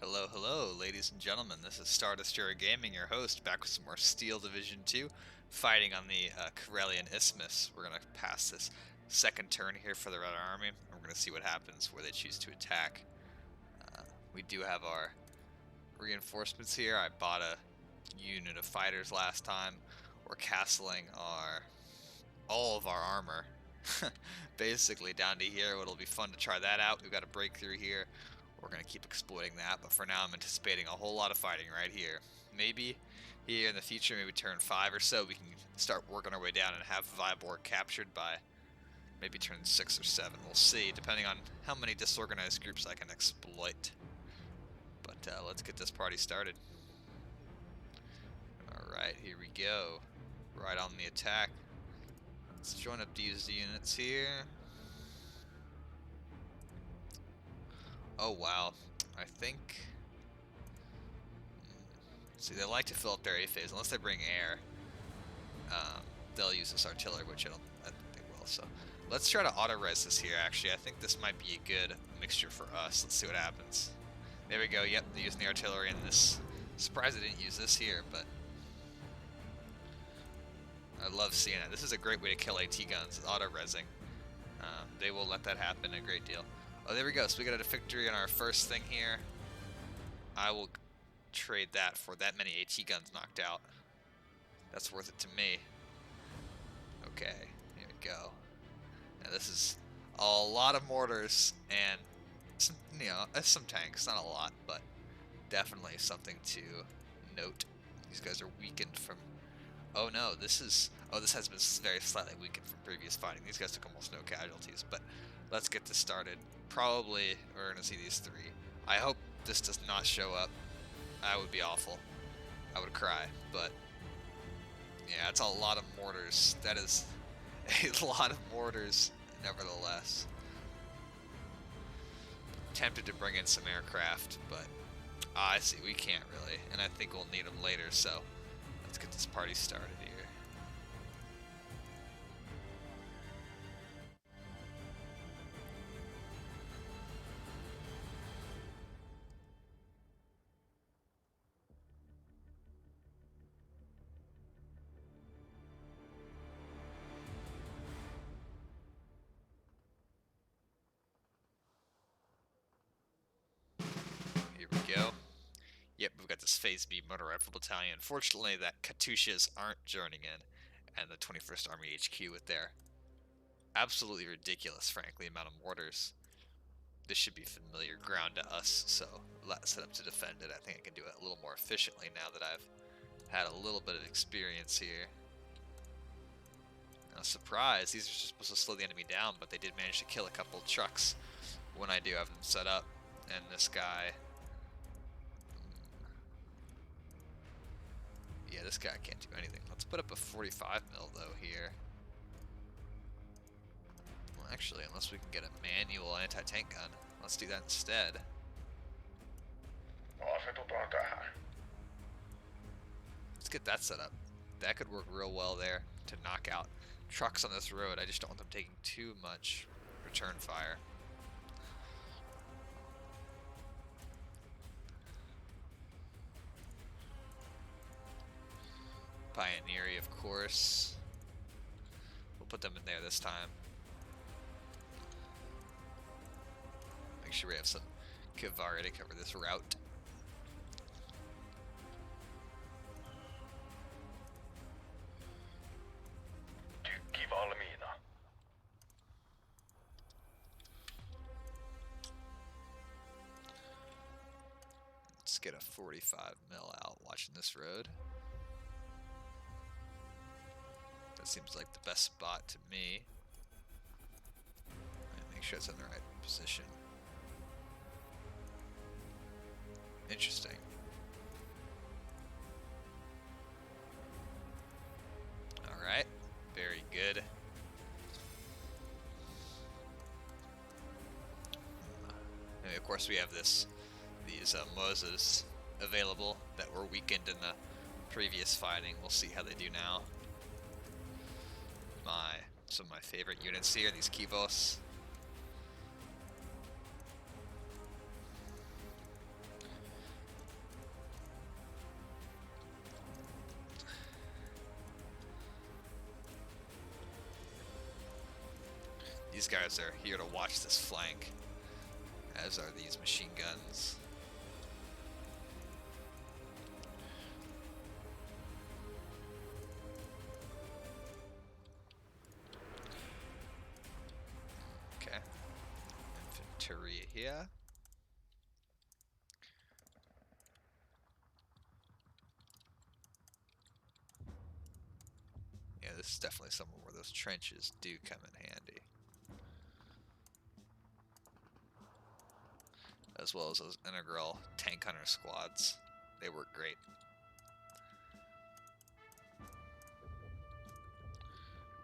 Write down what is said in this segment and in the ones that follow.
Hello, hello, ladies and gentlemen. This is Star Destroyer Gaming, your host, back with some more Steel Division 2, fighting on the Karelian Isthmus. We're going to pass this second turn here for the Red Army, and we're going to see what happens where they choose to attack. We do have our reinforcements here. I bought a unit of fighters last time. We're castling all of our armor, basically down to here. It'll be fun to try that out. We've got a breakthrough here. We're going to keep exploiting that, but for now I'm anticipating a whole lot of fighting right here. Maybe here in the future, maybe turn 5 or so, we can start working our way down and have Viborg captured by maybe turn 6 or 7. We'll see, depending on how many disorganized groups I can exploit. But let's get this party started. Alright, here we go. Right on the attack. Let's join up these units here. Oh wow, I think... See, they like to fill up their A phase, unless they bring air. They'll use this artillery, which I think they will, so... Let's try to auto-res this here, actually. I think this might be a good mixture for us. Let's see what happens. There we go, yep, they're using the artillery in this. Surprised they didn't use this here, but... I love seeing it. This is a great way to kill AT guns, auto-resing. They will let that happen a great deal. Oh, there we go. So we got a victory on our first thing here. I will trade that for that many AT guns knocked out. That's worth it to me. Okay, here we go. Now this is a lot of mortars and some, some tanks. Not a lot, but definitely something to note. These guys are weakened from... Oh no, this has been very slightly weakened from previous fighting. These guys took almost no casualties, but let's get this started. Probably we're going to see these 3. I hope this does not show up. That would be awful. I would cry, but yeah, it's a lot of mortars. That is a lot of mortars, nevertheless. Tempted to bring in some aircraft, but I see, we can't really, and I think we'll need them later, so let's get this party started here. Here we go. Yep, we've got this Phase B Motor Rifle Battalion. Fortunately, that Katyushas aren't joining in, and the 21st Army HQ with their absolutely ridiculous, frankly, amount of mortars. This should be familiar ground to us, so let's set up to defend it. I think I can do it a little more efficiently now that I've had a little bit of experience here. Now, surprise, these are just supposed to slow the enemy down, but they did manage to kill a couple of trucks when I do have them set up. And this guy... Yeah, this guy can't do anything. Let's put up a 45 mil though here. Well, actually, unless we can get a manual anti-tank gun, let's do that instead. Let's get that set up. That could work real well there to knock out trucks on this road. I just don't want them taking too much return fire. Pioneery, of course. We'll put them in there this time. Make sure we have some cavalry to cover this route. Let's get a 45 mil out watching this road. That seems like the best spot to me. Make sure it's in the right position. Interesting. Alright, very good. And of course we have these Moses available that were weakened in the previous fighting. We'll see how they do now. Some of my favorite units here, these Kivos. These guys are here to watch this flank, as are these machine guns. Okay. Infantry here. Yeah, this is definitely somewhere where those trenches do come in handy. As well as those integral tank hunter squads. They work great.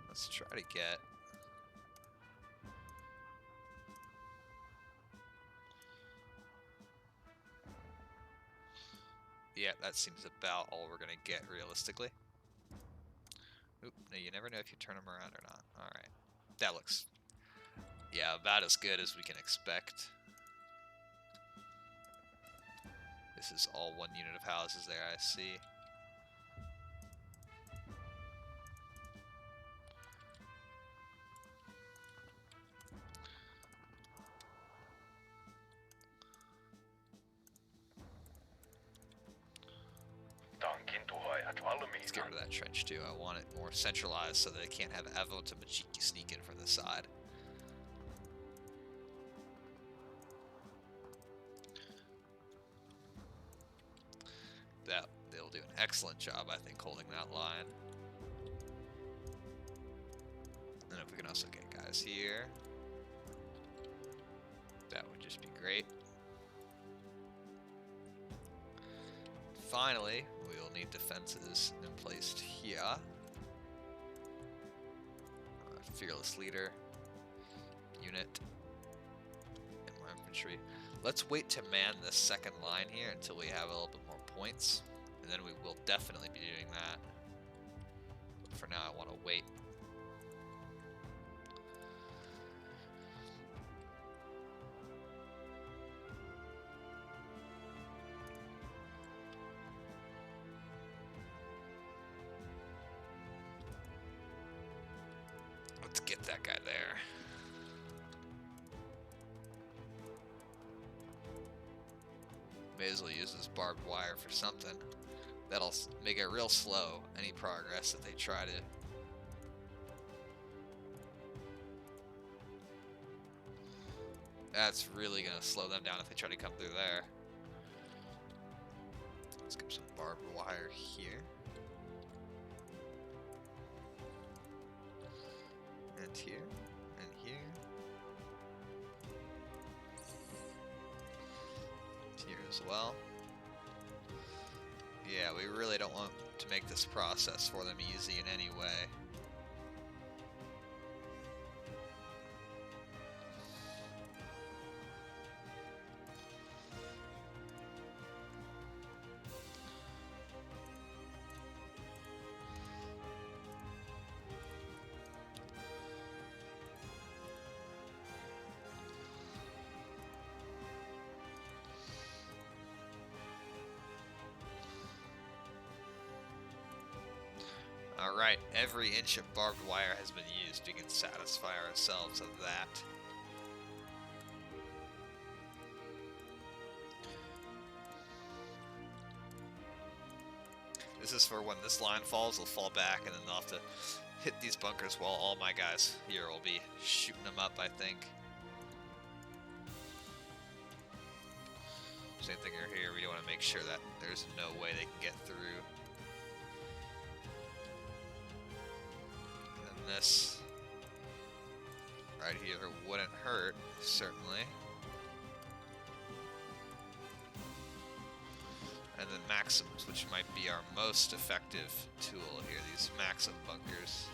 Let's try to get... Yeah, that seems about all we're going to get realistically. Oop, no, you never know if you turn them around or not. Alright. That looks... yeah, about as good as we can expect. This is all one unit of houses there, I see. Let's get rid of that trench too. I want it more centralized so that I can't have Evo to Majiki sneak in from the side. They'll do an excellent job, I think, holding that line. And if we can also get guys here, that would just be great. Finally, we will need defenses in place here. Fearless leader, unit, and more infantry. Let's wait to man this second line here until we have a little bit more points, and then we will definitely be doing that. But for now, I want to wait. Let's get that guy there. May as well use this barbed wire for something. That'll make it real slow, any progress that they try to... That's really going to slow them down if they try to come through there. Let's get some barbed wire here. And here, and here. And here as well. Yeah, we really don't want to make this process for them easy in any way. Alright, every inch of barbed wire has been used. We can satisfy ourselves of that. This is for when this line falls, they'll fall back and then they'll have to hit these bunkers while all my guys here will be shooting them up, I think. Same thing here, we want to make sure that there's no way they can get through. This right here wouldn't hurt, certainly. And then Maxims, which might be our most effective tool here, these Maxim bunkers.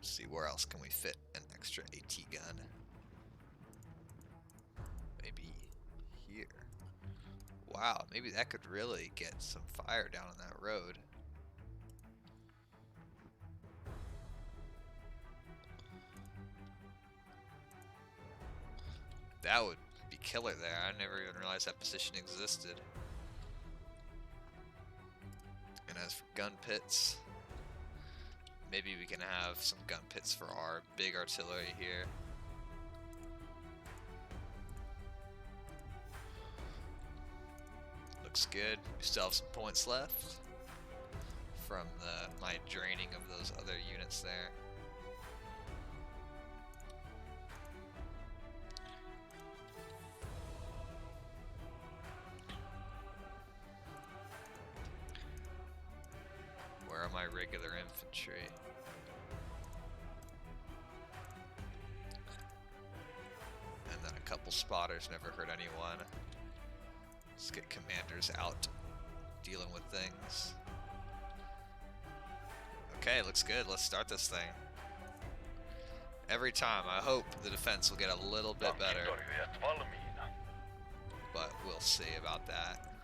See, where else can we fit an extra AT gun? Maybe here. Wow, maybe that could really get some fire down on that road. That would be killer there. I never even realized that position existed. And as for gun pits, maybe we can have some gun pits for our big artillery here. Looks good. We still have some points left from my draining of those other units there. Where are my regular infantry? And then a couple spotters never hurt anyone. Let's get commanders out dealing with things. Okay, looks good. Let's start this thing. Every time, I hope the defense will get a little bit better. But we'll see about that.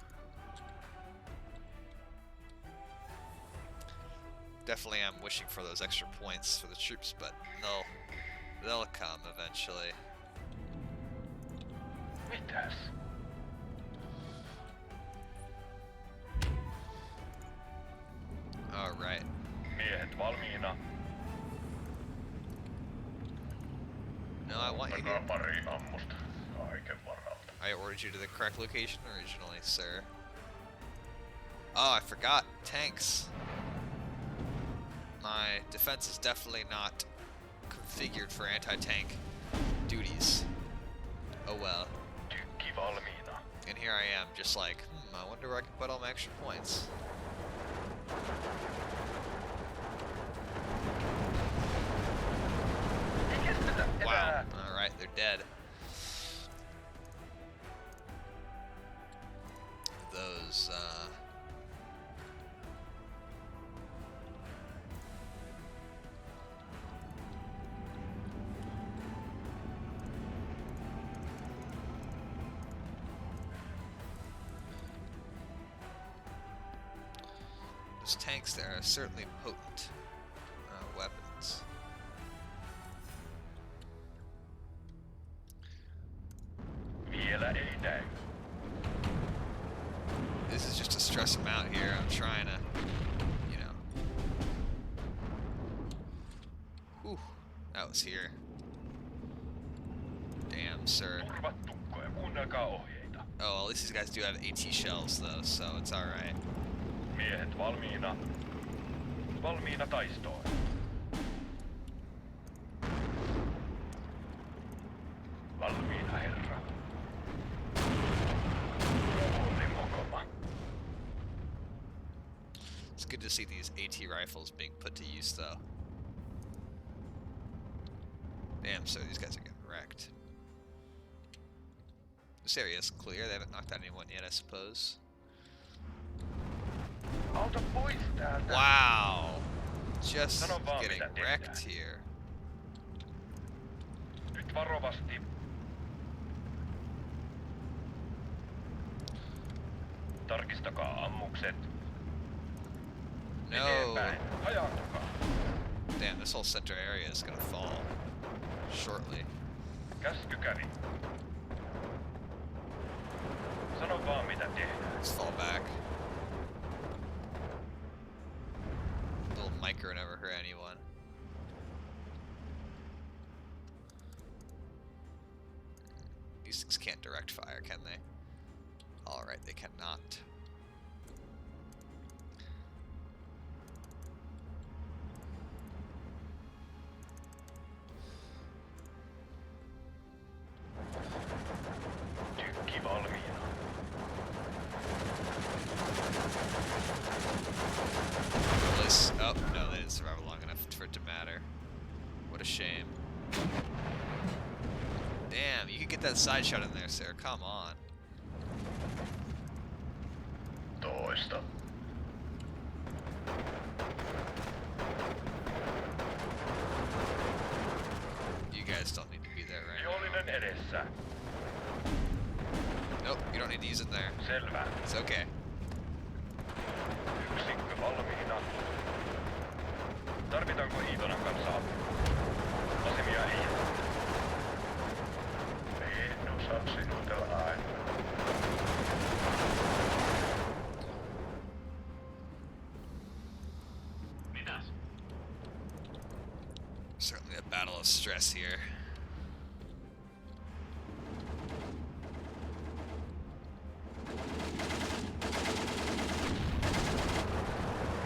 Definitely I'm wishing for those extra points for the troops, but they'll come eventually. Mitäs? Alright. Miehet valmiina. No, I want you here. Pari ammusta kaiken varalta. I ordered you to the correct location originally, sir. Oh, I forgot. Tanks. My defense is definitely not configured for anti-tank duties. Oh well. Tykki valmiina. And here I am, just like, I wonder where I can put all my extra points. Wow. Alright, they're dead. Those, those tanks there are certainly potent weapons. Vielä ei näy. This is just to stress them out here. I'm trying to, you know. Whew, that was here. Damn, sir. Turvat tukkoja, kuunnelkaa ohjeita. Oh, at least these guys do have AT shells, though, so it's alright. Miehet valmiina. Valmiina taistoon. Valmiina, herra. Oli mokoma. It's good to see these AT rifles being put to use, though. Damn, so these guys are getting wrecked. This area is clear. They haven't knocked out anyone yet, I suppose. Auta pois täältä. Wow! Just Sano vaan, getting mitä wrecked tehdään. here. Nyt varovasti. Tarkistakaa ammukset. No! Eteenpäin. Hajaantukaa. Damn, this whole center area is gonna fall shortly. Käskykäri. Sano vaan mitä tehdään. Let's fall back. Little micro never hurt anyone. These things can't direct fire, can they? Alright, they cannot. Tykki valmiina. This, oh, no, they didn't survive long enough for it to matter. What a shame. Damn, you could get that side shot in there, sir. Come on. Toista. You guys don't need to be there right Vihollinen edessä. now. Nope, you don't need to use it there. Selvä. It's okay. Yksikkö valmiina. Tarvitaanko Iitonan kanssa apua? Asemia ei ole. En osaa sinutella aina. Mitäs? Certainly a battle of stress here.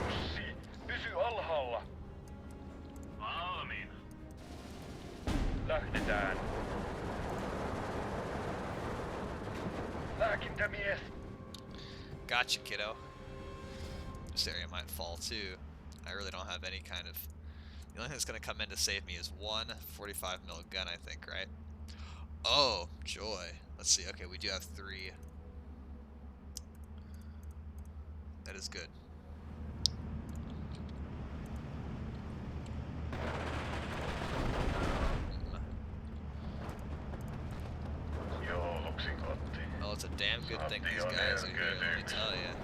Jussi, pysy alhaalla. Valmiina. Lähdetään. Lääkintämies. Gotcha, kiddo. This area might fall too. I really don't have any kind of... The only thing that's going to come in to save me is one 45 mil gun, I think, right? Oh, joy. Let's see. Okay, we do have 3. That is good. Joo, Luksin kotti. Well, it's a damn good thing these guys are here, let me tell ya.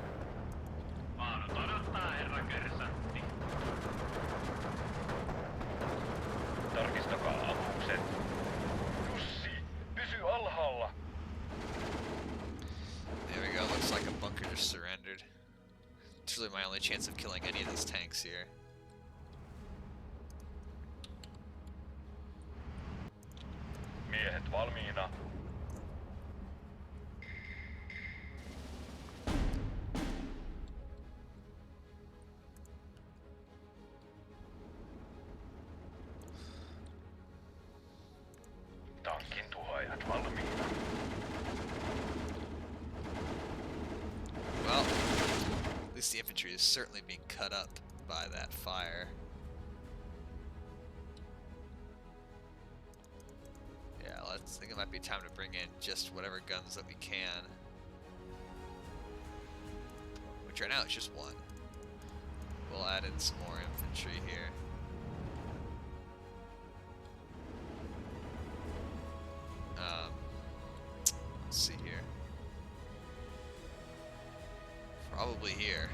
Maanut odottaa, herra kersantti. Tarkistakaa alukset. Jussi, pysy alhaalla. There we go. Looks like a bunker just surrendered. It's really my only chance of killing any of those tanks here. Miehet valmiina. Tankin tuhoajat valmiina. Well, at least the infantry is certainly being cut up by that fire. Yeah, I think it might be time to bring in just whatever guns that we can. Which right now it's just 1. We'll add in some more infantry here. Let's see here. Probably here.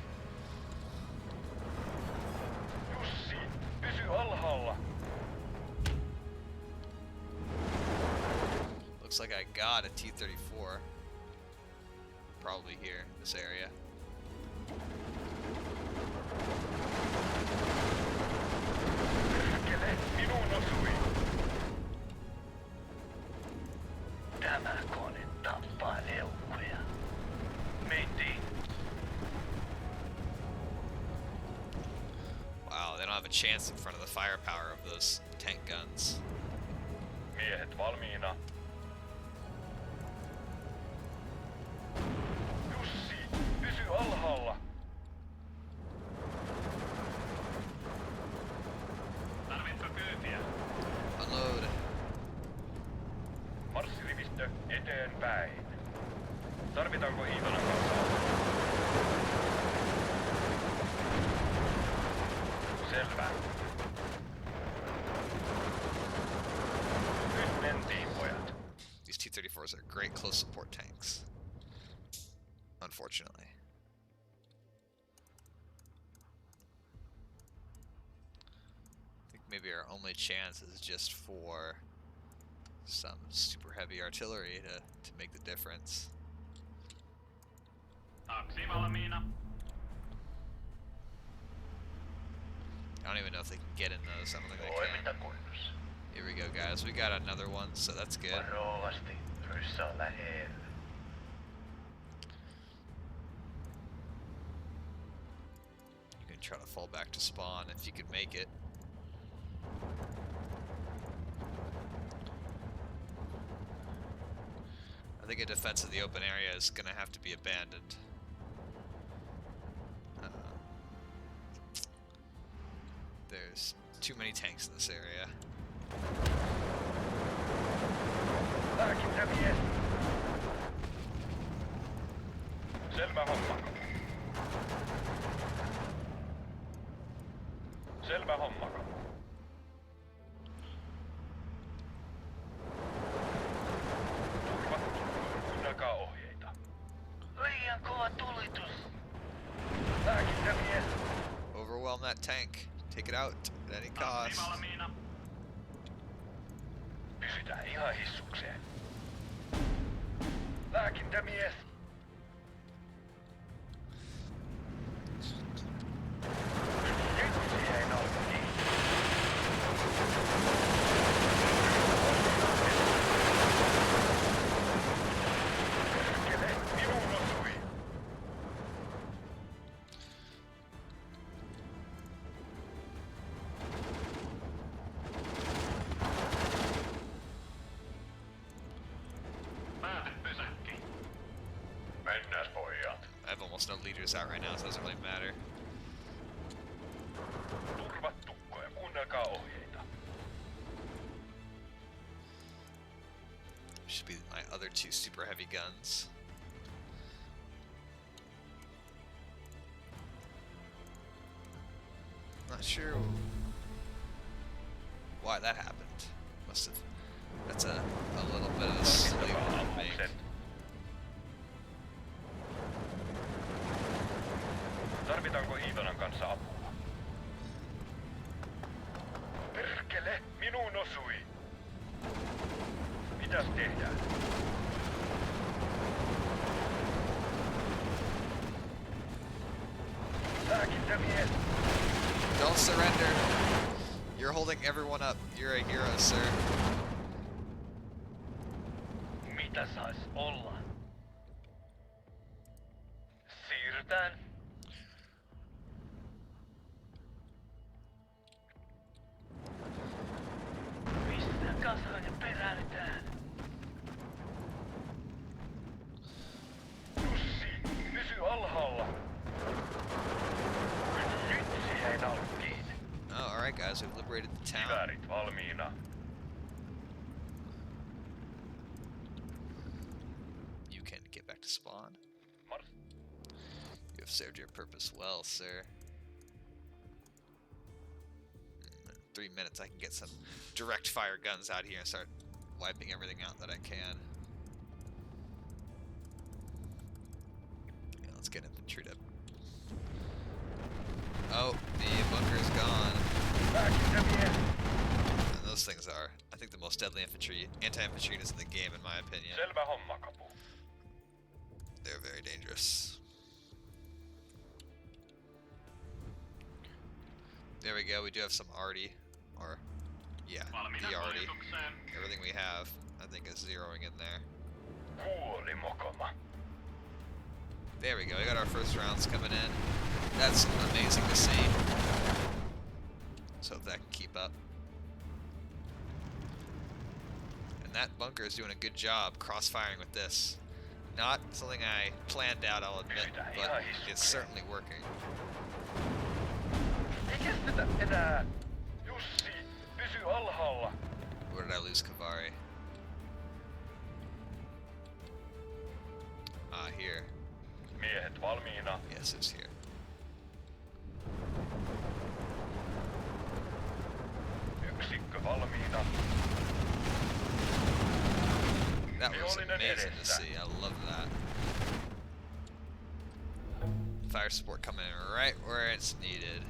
Jussi, pysy alhaalla. Looks like I got a T-34. Probably here, this area. Perkele, minuun osui. Tämä kone tappaa eukkoja. Meitiin. Wow, they don't have a chance in front of the firepower of those tank guns. Miehet valmiina. Jussi, pysy alhaalla. Tarvitko kyytiä? Unload. Marssirivistö eteenpäin. Tarvitaanko Iitonan kanssa apua? Selvä. Nyt mentiin, pojat. These T-34s are great close support tanks. Unfortunately. I think maybe our only chance is just for some super heavy artillery to make the difference. Taksi valmiina. I don't even know if they can get in those. I don't think they Toiminta can. kunnossa. Here we go, guys. We got another one, so that's good. Varovasti. Ryssä on lähellä. You can try to fall back to spawn if you could make it. I think a defense of the open area is going to have to be abandoned. There's too many tanks in this area. Lääkintämies. Selvä homma. Selvä homma. Turvattu. Kuunnelkaa ohjeita. tank. Take it out at any cost. Pysytään ihan hissukseen. Lääkintämies! Nyt siihen alkoi. Perkele, minuun osui. Mennään pojat. I have almost no leaders out right now, so it doesn't really matter. Turvat tukkoja, kuunnelkaa ohjeita. Should be my other two super heavy guns. Not sure why that happened. Must have. That's a little bit of a sleep on me. Tarvitaanko Iivanan kanssa apua? Perkele, minuun osui. Mitäs tehdään? Lääkintämies! Don't surrender. You're holding everyone up. You're a hero, sir. Mitä sais olla? Siirrytään. Pistetään kasaan ja peräännytään. Jussi, pysy alhaalla. Nyt siihen alkkiin. Oh, alright guys, we've liberated the town. Kiväärit valmiina. You can get back to spawn. Mars. You have served your purpose well, sir. In 3 minutes I can get some direct fire guns out here and start wiping everything out that I can. Yeah, let's get infantry to... Oh, the bunker is gone. And those things are, I think, the most deadly anti-infantry units in the game, in my opinion. Selvä homma, kapu. They're very dangerous. There we go, we do have some arty, or, yeah, the arty. Everything we have, I think, is zeroing in there. Kuoli mokoma. There we go, we got our first rounds coming in. That's amazing to see. Let's hope that can keep up. And that bunker is doing a good job cross-firing with this. Not something I planned out, I'll admit, but it's certainly working. Ei kestetä enää. Jussi, pysy alhaalla. Where did I lose Kavari? Ah, here. Miehet valmiina. Yes, it's here. Yksikkö valmiina. That was Vihollinen amazing to edessä. see. I love that. Fire support coming in right where it's needed.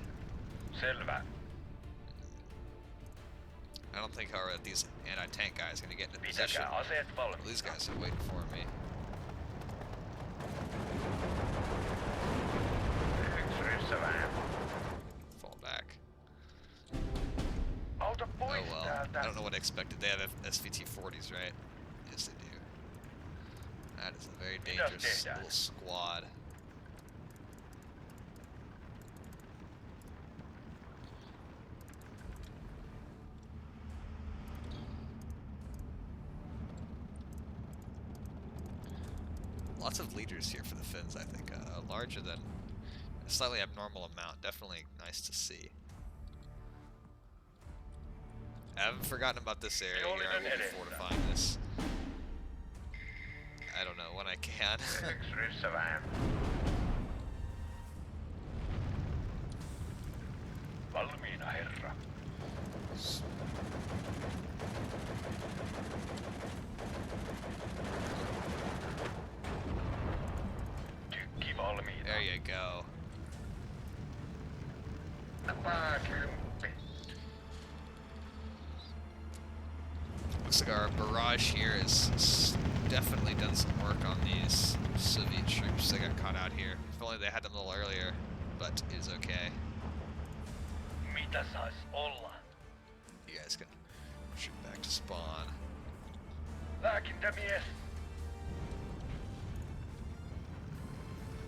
Selvä. I don't think, however, that these anti-tank guys are going to get into position. Pitäkää aseet Well, valmiina. these guys are waiting for me. Yksi ryssälään. Fall back. Auta Oh pois well. täältä. I don't know what I expected. They have SVT-40s, right? Yes, they do. That is a very dangerous tehdään? little squad. Lots of leaders here for the Finns, I think. Larger than a slightly abnormal amount. Definitely nice to see. I haven't forgotten about this area here. I will be fortifying this. I don't know when I can. Yksi ryssälään. Valmiina, herra. Tykki valmiina. There you go. Looks like our barrage here has definitely done some work on these Soviet troops that got caught out here. If only they had them a little earlier, but it is okay. Mitä sais olla? You guys can shoot back to spawn. Lääkintämies!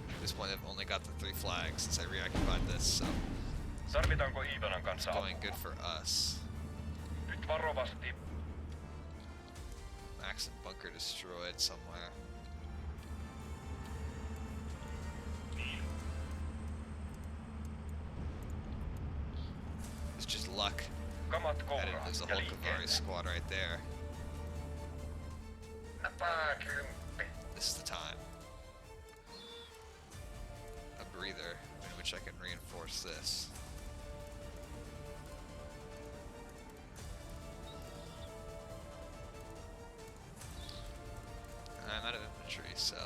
At this point, I've only got the 3 flags since I reoccupied this, so Tarvitaanko Iivanan it's kanssa going apua? good for us. Nyt varovasti. Max and bunker destroyed somewhere. It's just luck. Kamat I didn't kouraan lose the ja whole Kavari liikkeelle. squad right there. Pääkymppi. This is the time. A breather in which I can reinforce this. I'm out of infantry, so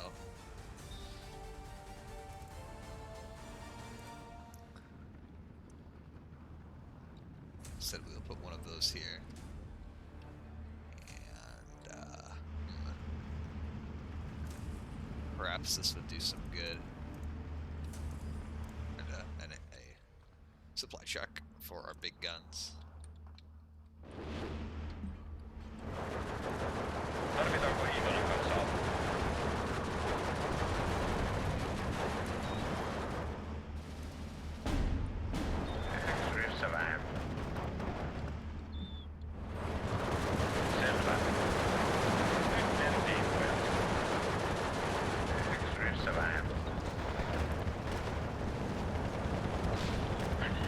said we'll put one of those here. And perhaps this would do some good. And a supply truck for our big guns. Tarvitaanko Iivanan kanssa apua? Ekstryssä vähän. Selvä. Nyt mentiin pojat. Ekstryssä vähän.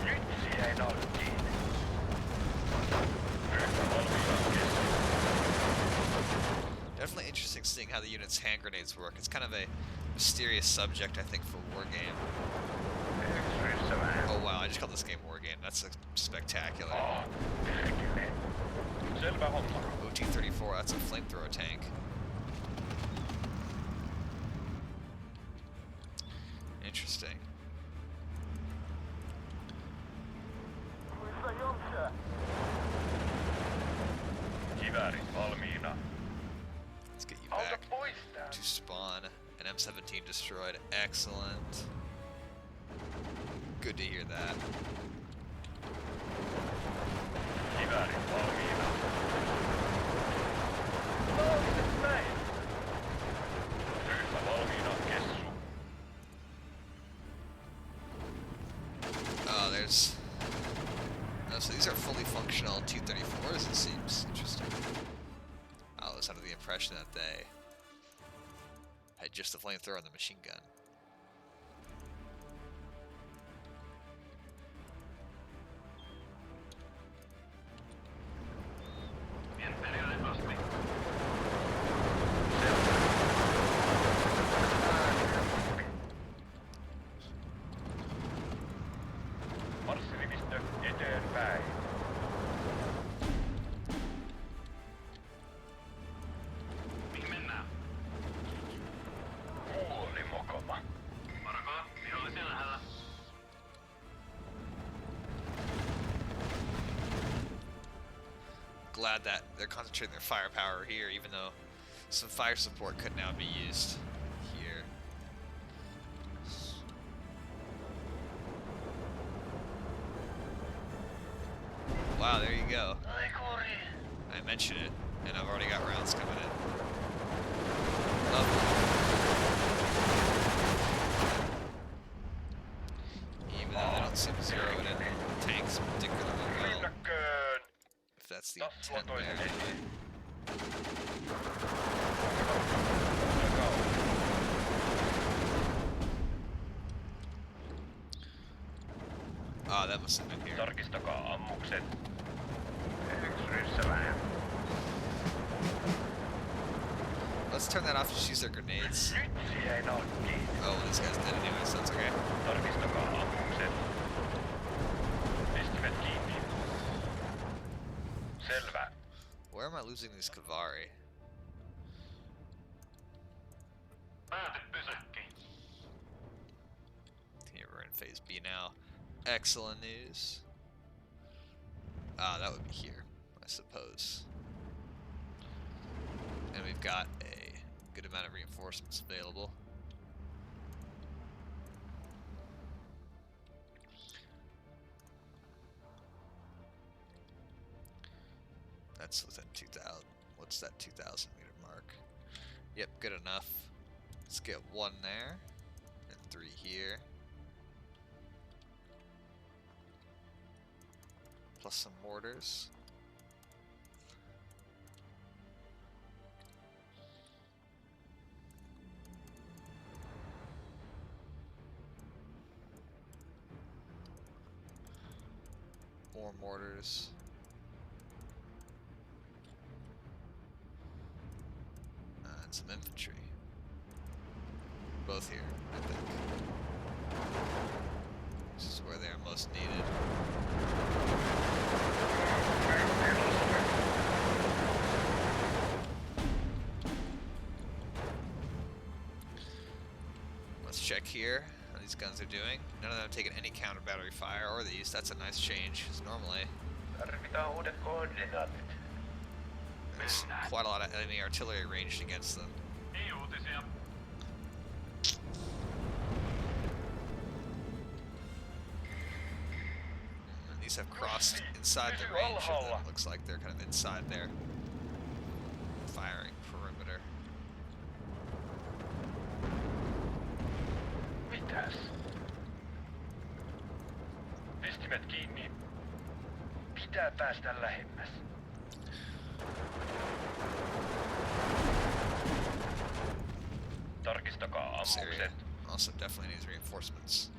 Nyt siihen oltiin. Ryhmä valmiina kesken. Definitely interesting seeing how the unit's hand grenades work. It's kind of a mysterious subject, I think, for Wargame. Ekstryssä vähän. Oh wow, I just called this game Wargame. That's spectacular. Perkele. Selvä homma. OT-34, that's a flamethrower tank. Interesting. Kiväärit valmiina. Let's get you Auta back pois tää. to spawn. An M17 destroyed. Excellent. Good to hear that. Kiväärit valmiina. Laulliset näin. Ryhmä valmiina, kessu. Oh, there's... Oh, so these are fully functional T-34s, it seems. Interesting. I was under the impression that they had just the flamethrower and the machine gun. Marssirivistö eteenpäin. Mihin mennään? Huoli mokoma. Varakaa, vihollisia lähellä. Glad that they're concentrating their firepower here, even though some fire support could now be used here. Wow, there you go. I mentioned it, and I've already got rounds coming in. Lovely. Even though they don't seem zeroing in tanks particularly well, Rynnäkköön. if that's the Tassua intent toisen there. esiin. Ah, that must have been here. Tarkistakaa ammukset. Ekstryssä vähän. Let's turn that off, just use their grenades. Nyt siihen oltiin. Oh, well, this guy's dead anyway, so that's okay. Tarkistakaa ammukset. Pistivät kiinni. Selvä. Where am I losing these Kavari? Pääty pysäkkiin. Yeah, we're in phase B now. Excellent news. Ah, that would be here, I suppose. And we've got a good amount of reinforcements available. That's within 2,000. What's that 2,000 meter mark? Yep, good enough. Let's get 1 there, and 3 here. Plus some mortars. More mortars. And some infantry. Both here, I think. This is where they are most needed. Let's check here how these guns are doing. None of them have taken any counter battery fire or these. That's a nice change, because normally Tarvitaan uudet koordinaatit. there's quite a lot of enemy artillery ranged against them. Ei uutisia. And these have crossed inside the range of them. Looks like they're kind of inside their firing perimeter. Mitäs? Pistimet kiinni. Pitää päästä lähemmäs. Tarkistakaa This area ammukset. also definitely needs reinforcements.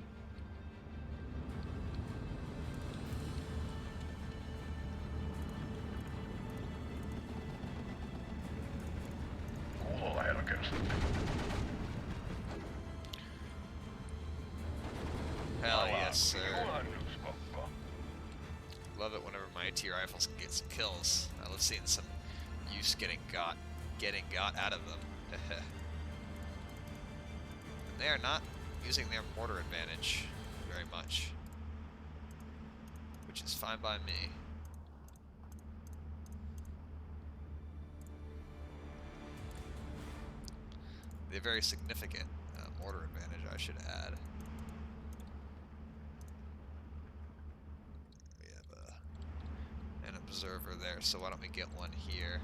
Kuulolla helkeästi. Hell yes, sir. Juhannuskokko. Love it whenever my AT rifles can get some kills. I love seeing some use getting got out of them. And they are not using their mortar advantage very much, which is fine by me. They have very significant mortar advantage, I should add. We have an observer there, so why don't we get one here?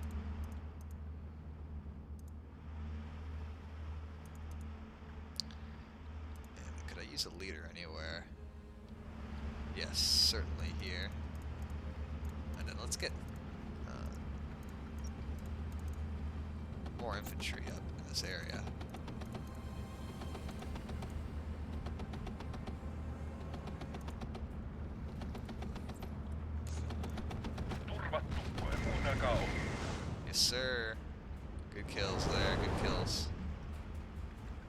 And could I use a leader anywhere? Yes, certainly here. And then let's get more infantry up in this area. Turvattu, kuunnelkaa. Yes, sir. Good kills there, good kills.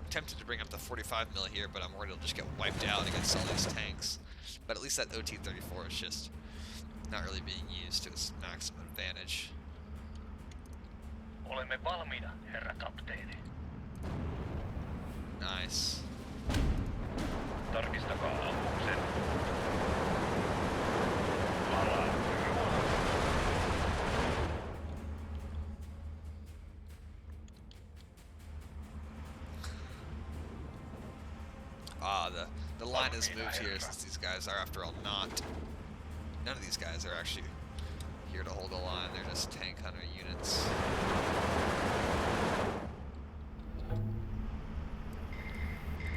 I'm tempted to bring up the 45 mil here, but I'm worried it'll just get wiped out against all these tanks. But at least that OT-34 is just not really being used to its maximum advantage. Olemme valmiina, herra kapteeni. Nice. Tarkistakaa ammukset. Varaa. Ah, the line has moved here since these guys are, after all, not... None of these guys are actually here to hold the line. They're just tank hunter units.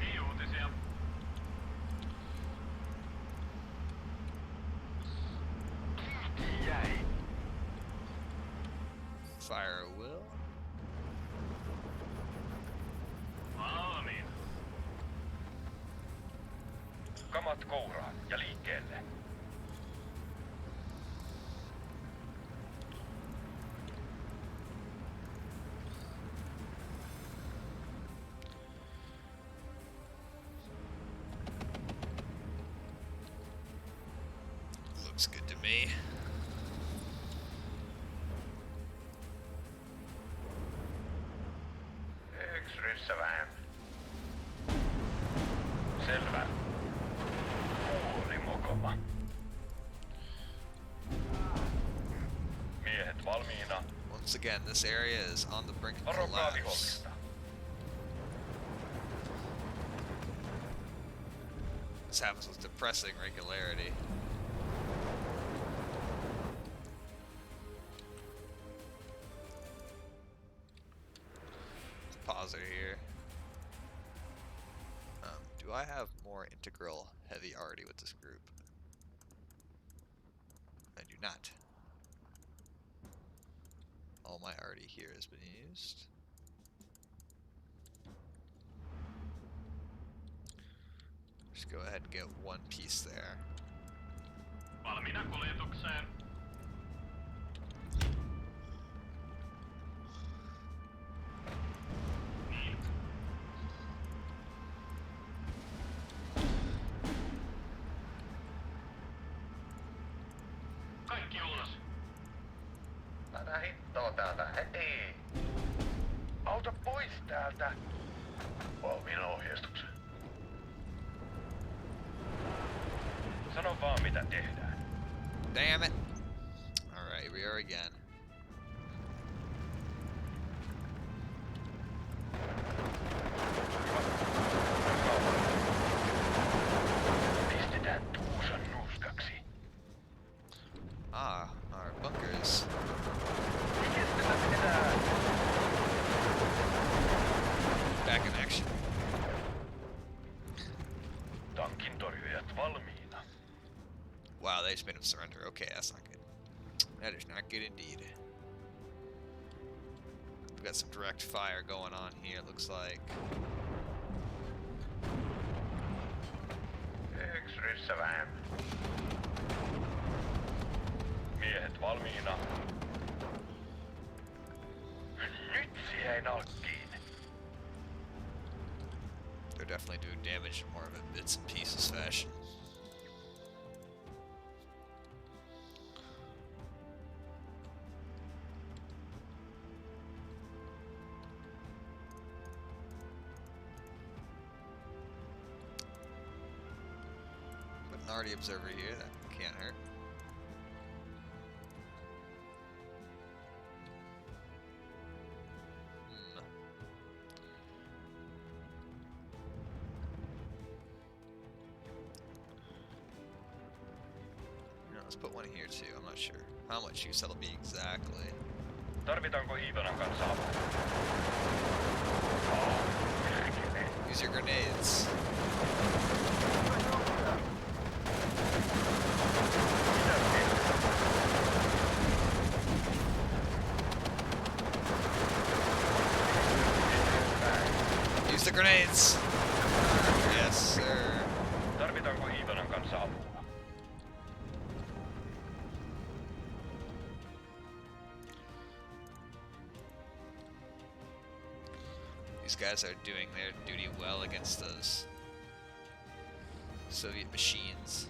Ei uutisia. Jäi. Fire at will. Valmiina. Kamat kouraan ja liikkeelle. Looks good to me. Yksi ryssä vähän. Selvä. Kuulimo. valmiina. Once again, this area is on the brink of Varokaa collapse. vihollista. This happens with depressing regularity. Let's pause it here. Do I have more integral heavy already with this group? I do not. All my already here has been used. Just go ahead and get one piece there. Valmiina kuljetukseen. Niin. Kaikki ulos. Tätä hittoa täältä heti. Auta pois täältä. Valmiina ohjeistuksen. Sano vaan mitä tehdään. Damn it! Alright, here we are again. Pistetään tuusan nuskaksi. Ah, our bunkers. Mikäs tätä tehdään? Back in action. Tankin torjujat valmiina. Wow, they just made him surrender. Okay, that's not good. That is not good indeed. We've got some direct fire going on here, it looks like. Yksi ryssä vähemmän. Miehet valmiina. Nyt siihen alkkiin. They're definitely doing damage in more of a bits and pieces fashion. Put an arty observer here, that can't hurt. Let's put one here too. I'm not sure how much use that'll be exactly. Tarvitaanko Iivanan kanssa apua? Use your grenades. Use the grenades. Yes, sir. Tarvitaanko Iivanan kanssa apua? These guys are doing their duty well against those Soviet machines.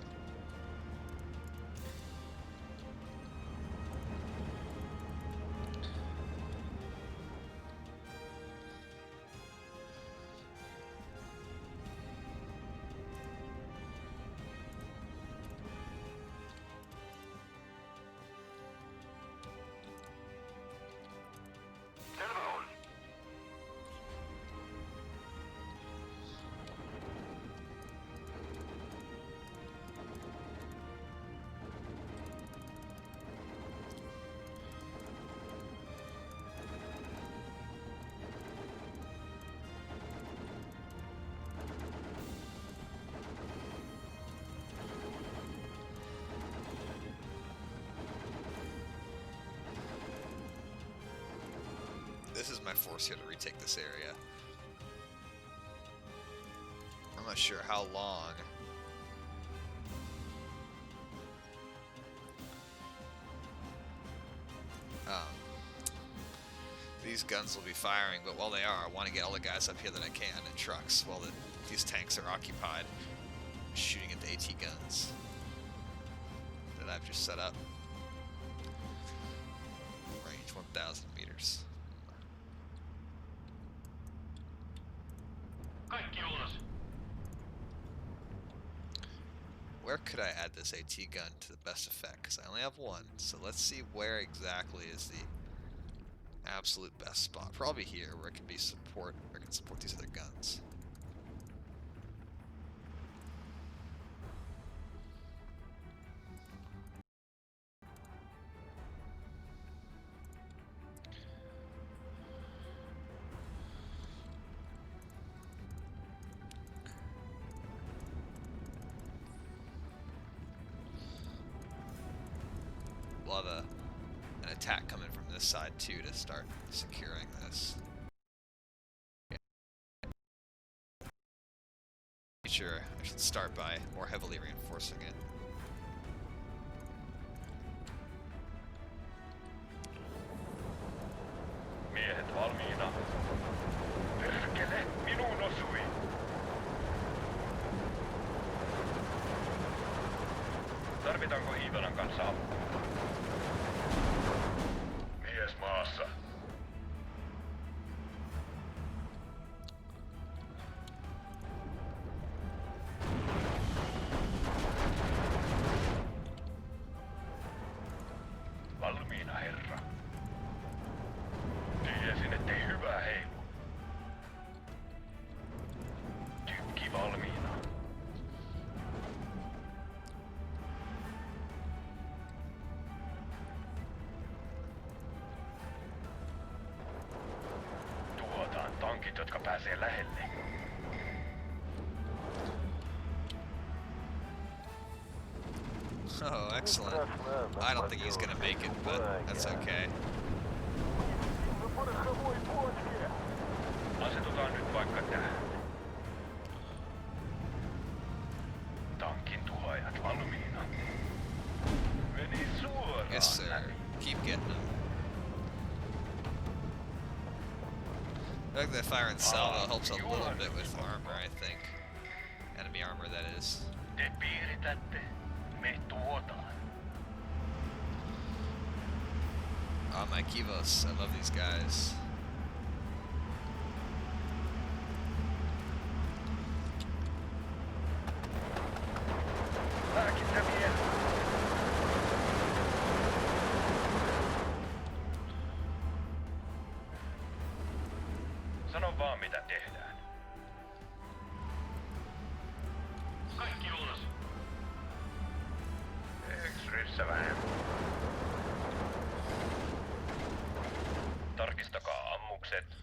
This is my force here to retake this area. I'm not sure how long. These guns will be firing, but while they are, I want to get all the guys up here that I can in trucks while these tanks are occupied shooting at the AT guns that I've just set up. Range 1,000 meters. where could I add this AT gun to the best effect? Because I only have one, so let's see where exactly is the absolute best spot. Probably here, where it can be support, where it can support these other guns. We'll have an attack coming from this side too to start securing this. Sure, I should start by more heavily reinforcing it. Miehet valmiina. Perkele, minuun osui. Tarvitaanko Iivanan kanssa apua? Mies maassa. Valmiina, herra. Tiesin, ettei hyvää heilu. Tykki valmiina. Tuotaan tankit, jotka pääsee lähelle. Oh, excellent. I don't think he's gonna make it, but that's okay. Asetutaan nyt vaikka tähän. Tankin tuhoajat valmiina. Meni suoraan. Yes, sir. Keep getting them. The fact that fire and salvo helps a little bit with armor, I think. Enemy armor, that is. Te piiritätte. Me tuotaan. Ah, my Kivos. I love these guys. Lääkintämies. Sano vaan mitä tehdään. Kaikki ulos. Ekstryssä vähän. Tarkistakaa ammukset.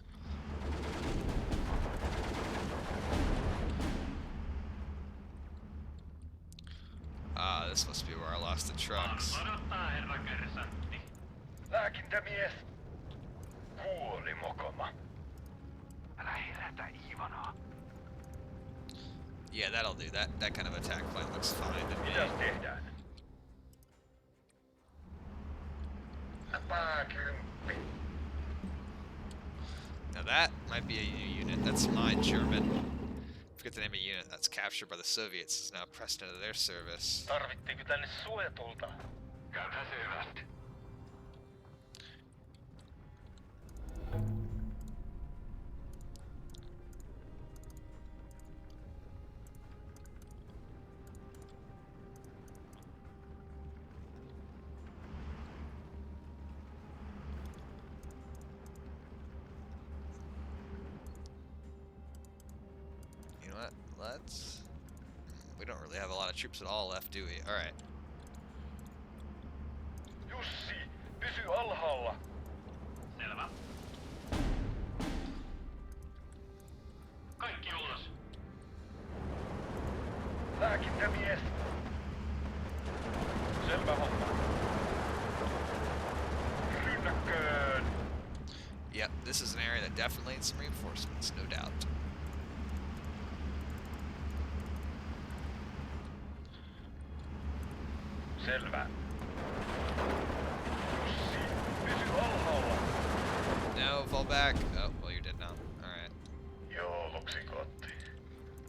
Ah, this must be where I lost the trucks. Odottaa, herra kersantti. Lääkintämies. Kuoli mokoma. Älä herätä Ivanaa. Yeah, that'll do. That kind of attack plan looks fine to me. Mitäs tehdään? Pääkymppi. Now that might be a new unit. That's my German. Forget the name of the unit that's captured by the Soviets is now pressed into their service. Tarvittiinko tänne suojatulta? Käydään se hyvästi. You know what? Let's... We don't really have a lot of troops at all left, do we? Alright. Jussi, pysy alhaalla. Selvä. Kaikki ulos. Lääkintämies. Selvä homma. Rynnäkköön. Yep, this is an area that definitely needs some reinforcements, no doubt. Selvä. Jussi, pysy alhaalla. No, fall back. Oh, well, you're dead now. Alright. Jouluksi kotiin.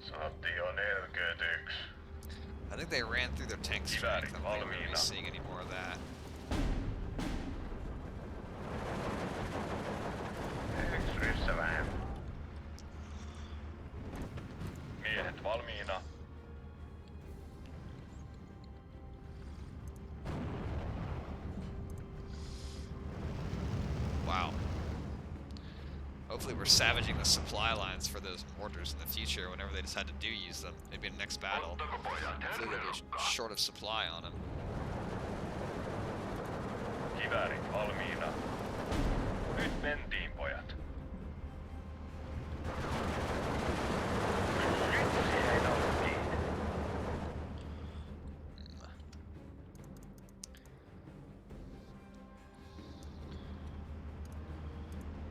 Sanottiin jo 41. I think they ran through their tank strength. I don't think we're going to be seeing any more of that. Ekstryssä vähän. Miehet valmiina. Hopefully we're savaging the supply lines for those mortars in the future whenever they decide to use them. Maybe in the next battle. Hopefully they'll be short of supply on them. Kiväärit valmiina. Nyt mentiin, pojat. Vitsi, heitä on kiinni.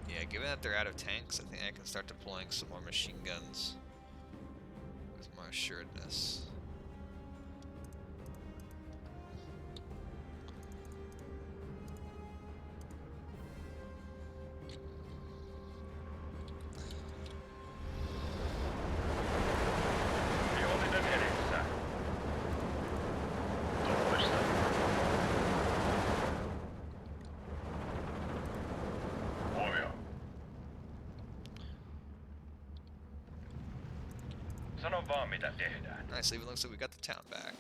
Yeah, given that they're out of tanks, I think I can start deploying some more machine guns with more assuredness. Vihollinen edessä. Toista. Huomio. Sano vaan mitä tehdään. Nice, even looks like we got the town back.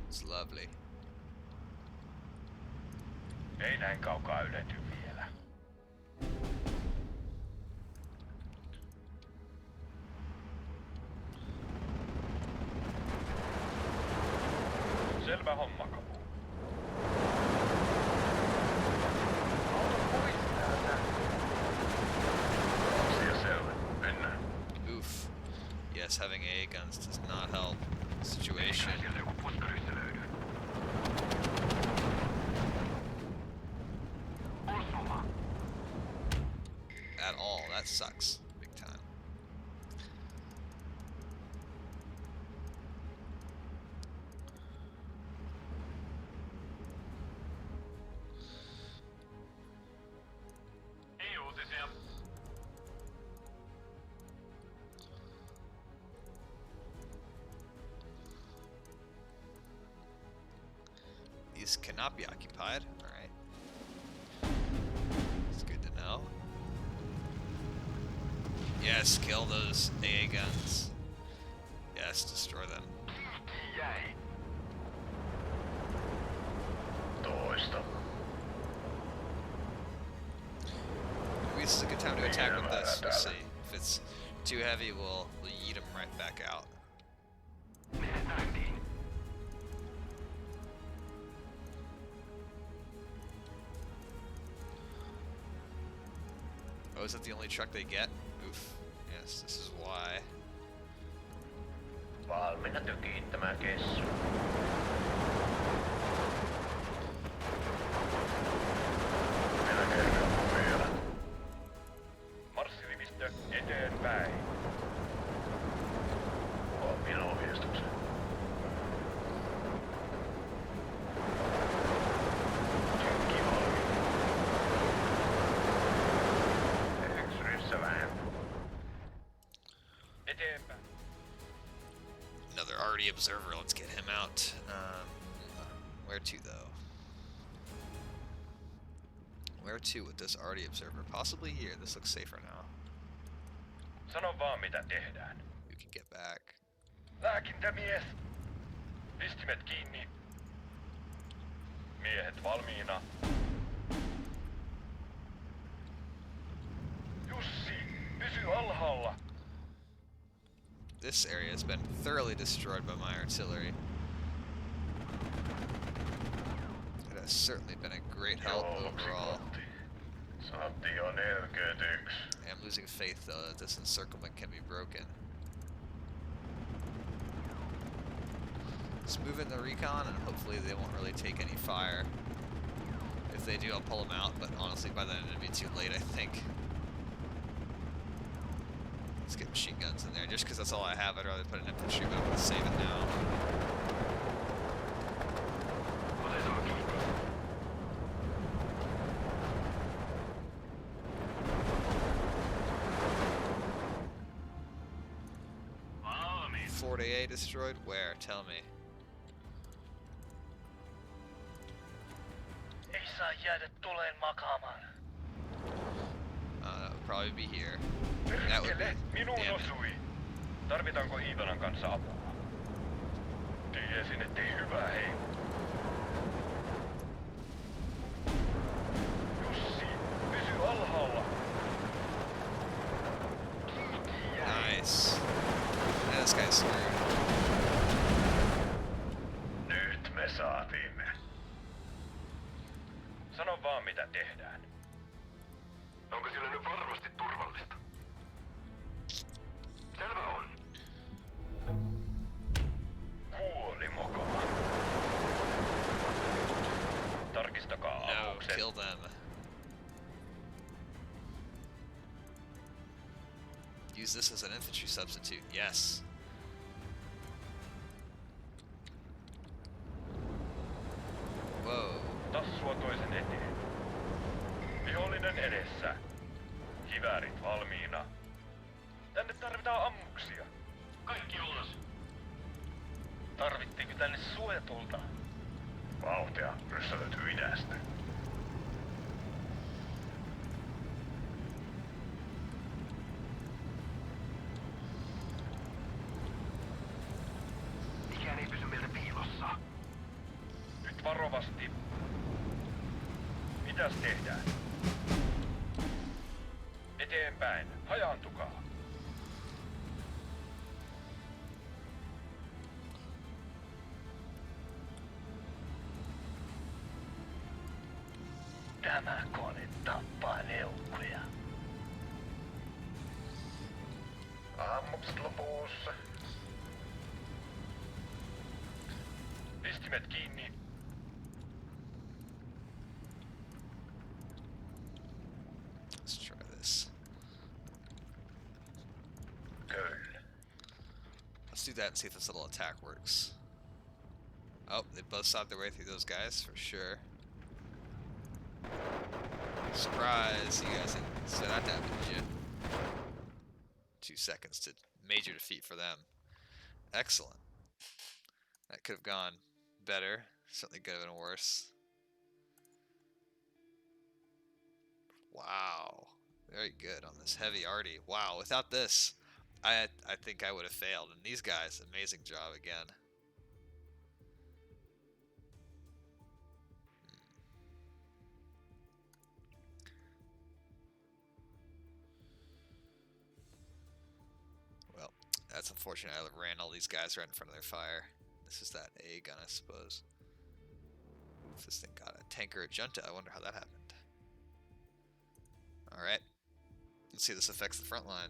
It's lovely. Ei näin kaukaa ylety vielä. Selvä homma, Kapu. Auto pois täältä. Asia selvä. Mennään. Oof. Yes, having AA guns does not help the situation. Siellä joku puskarista löydy. Osuma. At all. That sucks. Big time. Ei uutisia. These cannot be occupied. Alright. It's good to know. Yes, kill those AA guns. Yes, destroy them. Jäi. Toista. Maybe this is a good time to attack with this. We'll see. If it's too heavy, we'll yeet them right back out. Oh, is that the only truck they get? Oof. Yes, this is why. Valmiina tykittämään kessu. Meillä kerran vielä. Marssilivistö eteenpäin. Valmiina ohjeistuksen. Tykki valmiina. Eksyrissä vähän. Eteenpäin. Another arty observer. Let's get him out. Where to though? Where to with this arty observer? Possibly here. This looks safer now. Sano vaan mitä tehdään. We can get back. Lääkintämies! Pistimet kiinni. Miehet valmiina. Jussi, pysy alhaalla. This area has been thoroughly destroyed by my artillery. It has certainly been a great help overall. Sanottiin jo 41. I am losing faith though that this encirclement can be broken. Let's move in the recon and hopefully they won't really take any fire. If they do, I'll pull them out, but honestly by then it'll be too late, I think. Let's get machine guns in there. Just because that's all I have, I'd rather put an infantry, but I'm going to save it now. Fort AA destroyed? Where? Tell me. Ei saa jäädä tuleen makaamaan. That would probably be here. That would be. Minuun Damn it. osui. Tarvitaanko Iivanan kanssa apua? Tiesin, ettei hyvä heilu. Jussi, pysy alhaalla. Sano vaan mitä tehdään. Onko siellä nyt varmasti turvallista? Selvä on. Kuoli mokoa. Tarkistakaa No, ammukset. kill them. Use this as an infantry substitute. Yes. Whoa. Tassua toisen eteen. Vihollinen edessä. Kiväärit valmiina. Tänne tarvitaan ammuksia. Kaikki ulos. Tarvittiinko tänne suojatulta? Vauhtia, ryssä löytyy idästä. Mikään ei pysy meiltä piilossa. Nyt varovasti. Mitäs tehdään? Eteenpäin. Hajaantukaa. Tämä kone tappaa neukkoja. Ammukset lopussa. Pistimet kiinni. Let's try this. Kyllä. Let's do that and see if this little attack works. Oh, they both saw their way through those guys for sure. Surprise! You guys didn't set that down, did you? 2 seconds to major defeat for them. Excellent. That could have gone better. Certainly could have been worse. Wow. Very good on this heavy arty. Wow, without this, I think I would have failed. And these guys, amazing job again. Well, that's unfortunate. I ran all these guys right in front of their fire. This is that A gun, I suppose. If this thing got a tanker or junta, I wonder how that happened. Alright. Let's see if this affects the front line.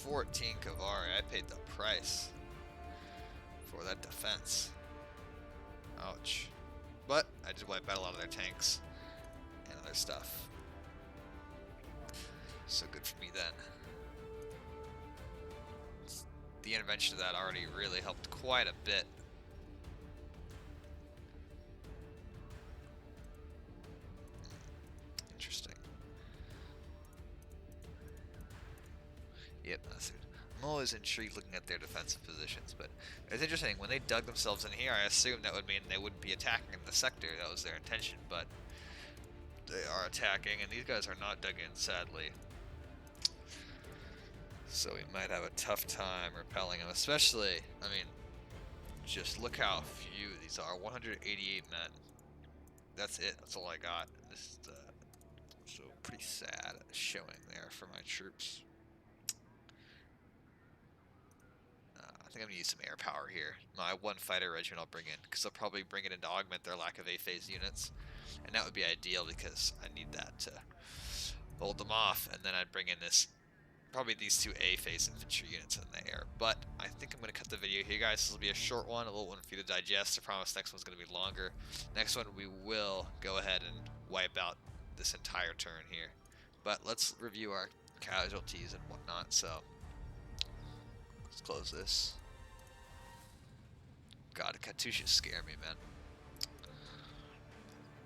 $14 Kavari. I paid the price for that defense. Ouch. But I did wipe out a lot of their tanks and other stuff. So good for me then. The intervention of that already really helped quite a bit. Interesting. Yep, that's it. I'm always intrigued looking at their defensive positions, but it's interesting. When they dug themselves in here, I assumed that would mean they wouldn't be attacking the sector. That was their intention, but they are attacking, and these guys are not dug in, sadly. So we might have a tough time repelling them, especially, I mean, just look how few these are. 188 men. That's it. That's all I got. This is so pretty sad showing there for my troops. I think I'm going to use some air power here. My one fighter regiment I'll bring in, because I'll probably bring it in to augment their lack of A-phase units. And that would be ideal, because I need that to hold them off. And then I'd bring in this, probably these 2 A-phase infantry units in the air. But I think I'm going to cut the video here, guys. This will be a short one, a little one for you to digest. I promise next one's going to be longer. Next one, we will go ahead and wipe out this entire turn here. But let's review our casualties and whatnot. So let's close this. God, Katyusha scare me, man.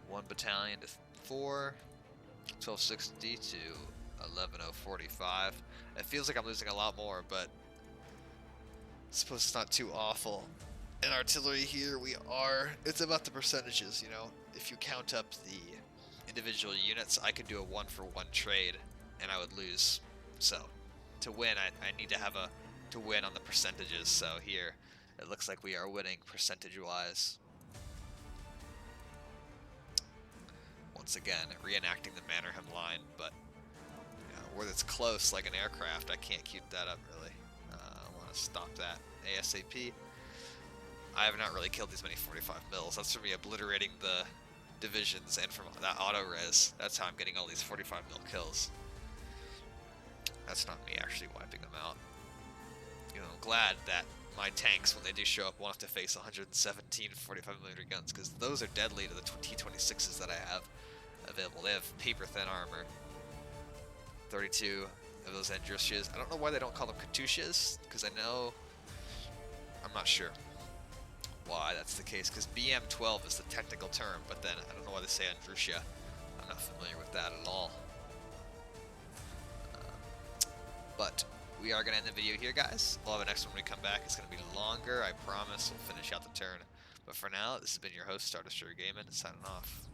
1 battalion to 4, 1260 to 11045. It feels like I'm losing a lot more, but I suppose it's not too awful. In artillery here, we are, it's about the percentages, you know. If you count up the individual units, I could do a 1-for-1 trade, and I would lose So to win, I need to have to win on the percentages. So here, it looks like we are winning percentage-wise. Once again, reenacting the Mannerheim line, but where it's close, like an aircraft, I can't keep that up really. I want to stop that ASAP. I have not really killed these many 45 mils. That's from me obliterating the divisions and from that auto res. That's how I'm getting all these 45 mil kills. That's not me actually wiping them out. You know, I'm glad that my tanks, when they do show up, won't have to face 117 45mm guns, because those are deadly to the T-26s that I have available. They have paper-thin armor. 32 of those Andrushas. I don't know why they don't call them Katyushas, because I'm not sure why that's the case, because BM-12 is the technical term, but then I don't know why they say Andrusha. I'm not familiar with that at all. But we are going to end the video here, guys. We'll have a next one when we come back. It's going to be longer, I promise. We'll finish out the turn. But for now, this has been your host, Star Destroyer Gaming, signing off.